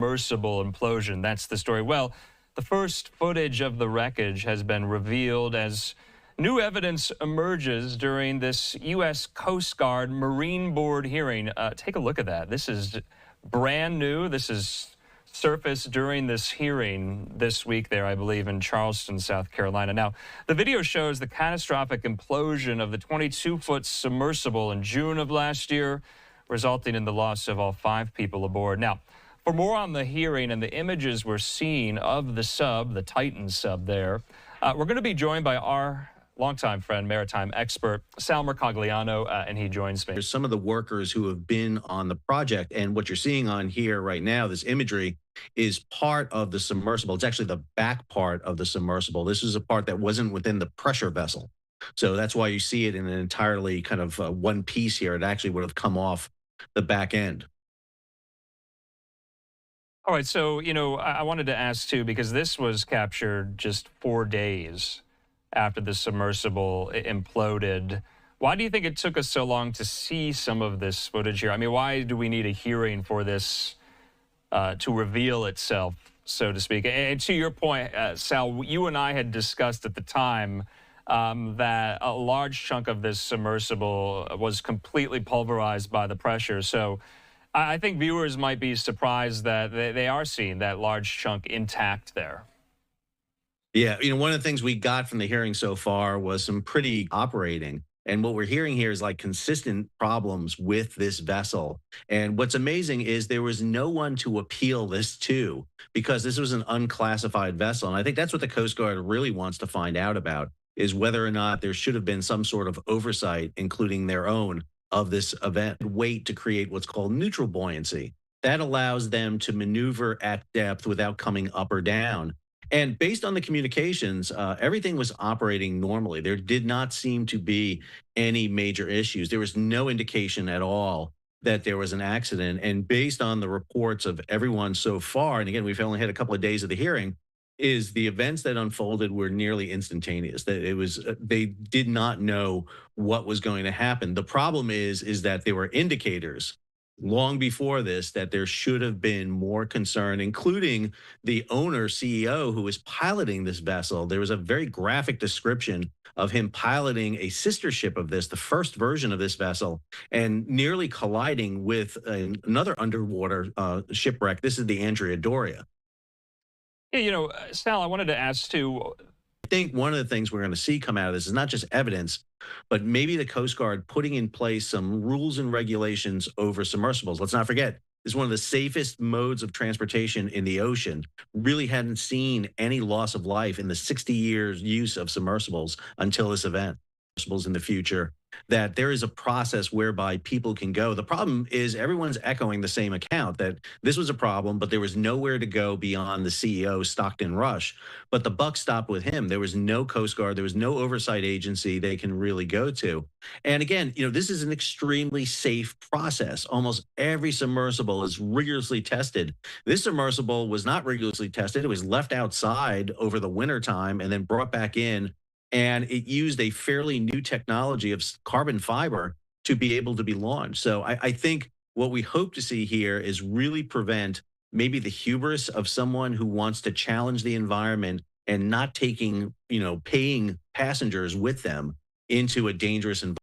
submersible implosion. That's the story. Well, the first footage of the wreckage has been revealed as new evidence emerges during this U.S. Coast Guard Marine Board hearing. Take a look at that. This is brand new. This is surfaced during this hearing this week there, I believe, in Charleston, South Carolina. Now, the video shows the catastrophic implosion of the 22-foot submersible in June of last year, resulting in the loss of all 5 people aboard. Now, for more on the hearing and the images we're seeing of the sub, the Titan sub there, we're going to be joined by our longtime friend, maritime expert, Sal Mercogliano, and he joins me. There's some of the workers who have been on the project, and what you're seeing on here right now, this imagery, is part of the submersible. It's actually the back part of the submersible. This is a part that wasn't within the pressure vessel. So that's why you see it in an entirely kind of one piece here. It actually would have come off the back end. All right, so, I wanted to ask, too, because this was captured just 4 days after the submersible imploded. Why do you think it took us so long to see some of this footage here? I mean, why do we need a hearing for this to reveal itself, so to speak? And to your point, Sal, you and I had discussed at the time that a large chunk of this submersible was completely pulverized by the pressure. So I think viewers might be surprised that they are seeing that large chunk intact there. Yeah, one of the things we got from the hearing so far was some pretty operating. And what we're hearing here is like consistent problems with this vessel. And what's amazing is there was no one to appeal this to, because this was an unclassified vessel. And I think that's what the Coast Guard really wants to find out about, is whether or not there should have been some sort of oversight, including their own, of this event. Weight to create what's called neutral buoyancy. That allows them to maneuver at depth without coming up or down. And based on the communications, everything was operating normally. There did not seem to be any major issues. There was no indication at all that there was an accident. And based on the reports of everyone so far, and again, we've only had a couple of days of the hearing, is the events that unfolded were nearly instantaneous. That it was, they did not know what was going to happen. The problem is that there were indicators long before this that there should have been more concern, including the owner, CEO, who was piloting this vessel. There was a very graphic description of him piloting a sister ship of this, the first version of this vessel, and nearly colliding with another underwater shipwreck. This is the Andrea Doria. Yeah, Sal, I wanted to ask, too. I think one of the things we're going to see come out of this is not just evidence, but maybe the Coast Guard putting in place some rules and regulations over submersibles. Let's not forget, this is one of the safest modes of transportation in the ocean. Really hadn't seen any loss of life in the 60 years use of submersibles until this event. Submersibles in the future, that there is a process whereby people can go. The problem is everyone's echoing the same account, that this was a problem, but there was nowhere to go beyond the CEO, Stockton Rush. But the buck stopped with him. There was no Coast Guard. There was no oversight agency they can really go to. And again, this is an extremely safe process. Almost every submersible is rigorously tested. This submersible was not rigorously tested. It was left outside over the winter time and then brought back in. And it used a fairly new technology of carbon fiber to be able to be launched. So I think what we hope to see here is really prevent maybe the hubris of someone who wants to challenge the environment and not taking, paying passengers with them into a dangerous environment.